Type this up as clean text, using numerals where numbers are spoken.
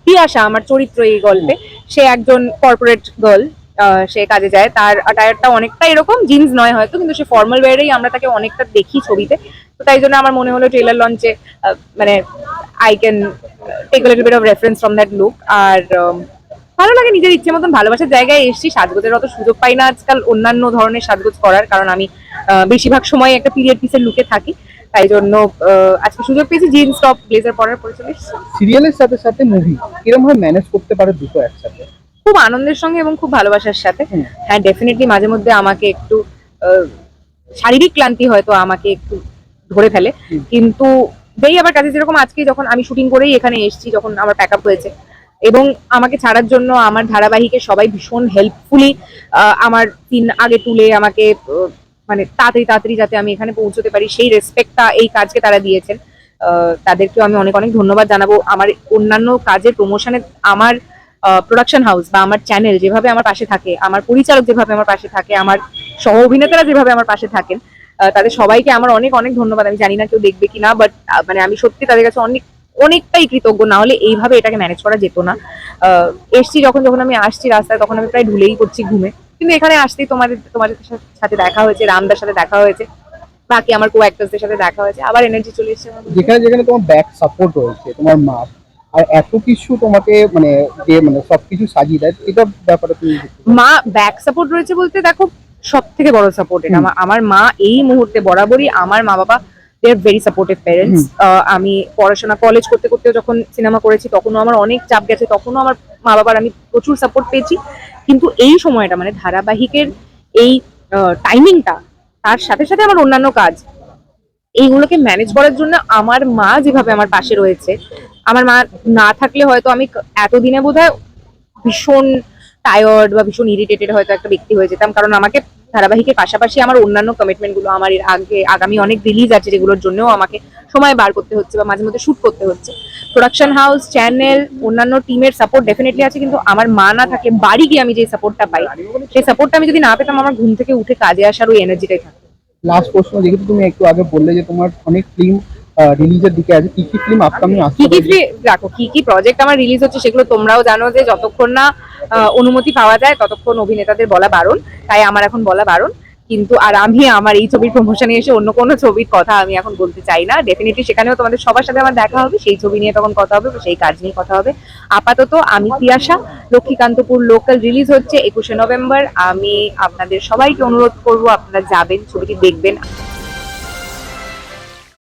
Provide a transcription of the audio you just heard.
তিয়াশা আমার চরিত্র এই গল্পে, সে একজন কর্পোরেট গার্ল, সে কাজে যায়, তার অ্যাটায়ারটা অনেকটা এরকম, জিন্স নয় হয়তো, কিন্তু সে ফর্মাল ওয়্যারেই আমরা তাকে অনেকটা দেখি ছবিতে। তো তাই জন্য আমার মনে হলো ট্রেলার লঞ্চে মানে I can take little bit of reference from that look. আর ভালো লাগে, নিজের ইচ্ছে মতন ভালোবাসার জায়গায় এসেছি। সাজগোজের অত সুযোগ পাই না আজকাল অন্যান্য ধরনের সাজগোজ করার, কারণ আমি বেশিরভাগ সময় একটা পিরিয়ড পিসের লুকে থাকি। তাই জন্য আজকে সুযোগ পেয়েছি, জিন্স টপ ব্লেজার পরার পরে চলে এসেছি। সিরিয়ালের সাথে সাথে মুভি কিরকম ভাবে ম্যানেজ করতে পারে দুটো একসাথে? খুব আনন্দের সঙ্গে এবং খুব ভালোবাসার সাথে। হুম। হ্যাঁ, ডেফিনেটলি মাঝে মধ্যে আমাকে একটু আহ, শারীরিক ক্লান্তি হয়তো আমাকে একটু ধরে ফেলে, হুম। কিন্তু যেই আবার কাজে, যেরকম আজকে যখন আমি শুটিং করেই এখানে এসেছি, যখন আমার প্যাক আপ হয়েছে এবং আমাকে ছাড়ার জন্য আমার ধারাবাহিকের সবাই ভীষণ হেল্পফুলি আমার দিন আগে তুলে আমাকে মানে তাড়াতাড়ি তাড়াতাড়ি যাতে আমি এখানে পৌঁছতে পারি, সেই রেসপেক্টটা এই কাজকে তারা দিয়েছেন। তাদেরকেও আমি অনেক অনেক ধন্যবাদ জানাবো। আমার অন্যান্য কাজের প্রমোশনে আমার প্রোডাকশন হাউস বা আমার চ্যানেল যেভাবে আমার পাশে থাকে, আমার পরিচালক যেভাবে আমার পাশে থাকে, আমার সহ অভিনেতারা যেভাবে আমার পাশে থাকেন, তাদের সবাইকে আমার অনেক অনেক ধন্যবাদ। আমি জানি না কেউ দেখবে কিনা, বাট মানে আমি সত্যি তাদের কাছে অনেকটাই কৃতজ্ঞ। না হলে এইভাবে এটাকে ম্যানেজ করা যেত না। এসছি যখন যখন আমি আসছি রাস্তায়, তখন আমি প্রায় ঢুলেই পড়ছি ঘুমে, কিন্তু এখানে আসতেই তোমাদের সাথে দেখা হয়েছে, রামদার সাথে দেখা হয়েছে, বাকি আমার কো অ্যাক্টরসদের সাথে দেখা হয়েছে, আবার এনার্জি চলে এসেছে আমার মধ্যে। যেখানে যেখানে তোমার ব্যাক সাপোর্ট রয়েছে, তোমার মা আর এত কিছু তোমাকে মানে যে মানে সবকিছু সাজিয়ে দেয়, এটা ব্যাপারে তুমি মা ব্যাক সাপোর্ট রয়েছে বলতে, দেখো সব থেকে বড় সাপোর্ট এটা। হুম। আমার মা এই মুহূর্তে বরাবরই, আমার মা বাবা দে আর ভেরি সাপোর্টিভ প্যারেন্টস। আমি পড়াশোনা কলেজ করতে করতেও যখন সিনেমা করেছি, তখনও আমার অনেক চাপ গেছে, তখনও আমার মা বাবার আমি প্রচুর সাপোর্ট পেয়েছি। কিন্তু এই সময়টা মানে ধারাবাহিকের এই টাইমিংটা, তার সাথে সাথে আমার অন্যান্য কাজ, এইগুলোকে ম্যানেজ করার জন্য আমার মা যেভাবে আমার পাশে রয়েছে, আমার মা না থাকলে হয়তো আমি এতদিনে বোধহয় ভীষণ টায়ার্ড বা ভীষণ ইরিটেটেড হয়তো একটা ব্যক্তি হয়ে যেতাম। কারণ আমাকে ধারাবাহিকের পাশাপাশি আমার অন্যান্য কমিটমেন্ট গুলো, আমার এর আগে আগামী অনেক রিলিজ আছে যেগুলোর জন্যও আমাকে সময় বার করতে হচ্ছে বা মাঝে মধ্যে শুট করতে হচ্ছে। প্রোডাকশন হাউস, চ্যানেল, অন্যান্য টিমের সাপোর্ট ডেফিনেটলি আছে, কিন্তু আমার মা না থাকলে বাড়ি গিয়ে আমি যে সাপোর্টটা পাই, সেই সাপোর্টটা আমি যদি না পেতাম, আমার ঘুম থেকে উঠে কাজে আসার ওই এনার্জিটাই থাকতো। লাস্ট প্রশ্ন, যেহেতু তুমি একটু আগে বললে যে তোমার অনেক ফিল্ম রিলিজের দিকে আছে, কি কি ফিল্ম আপকামিং কি আসতে কি পারে? দেখো, কি কি প্রজেক্ট আমার রিলিজ হচ্ছে সেগুলো তোমরাও জানো, যে যতক্ষণ না অনুমতি পাওয়া যায় ততক্ষণ অভিনেতাদের বলা বারণ। তাই আমার এখন বলা বারণ। কিন্তু আর আমি আমার এই ছবির প্রমোশনে এসে অন্য কোনো ছবির কথা আমি এখন বলতে চাই না। ডেফিনেটলি সেখানেও তোমাদের সবার সাথে আমার দেখা হবে, সেই ছবি নিয়ে তখন কথা হবে, সেই কাজ নিয়ে কথা হবে। আপাতত আমি তিয়াশা, লক্ষ্মীকান্তপুর লোকাল রিলিজ হচ্ছে 21শে নভেম্বর। আমি আপনাদের সবাইকে অনুরোধ করবো, আপনারা যাবেন, ছবিটি দেখবেন।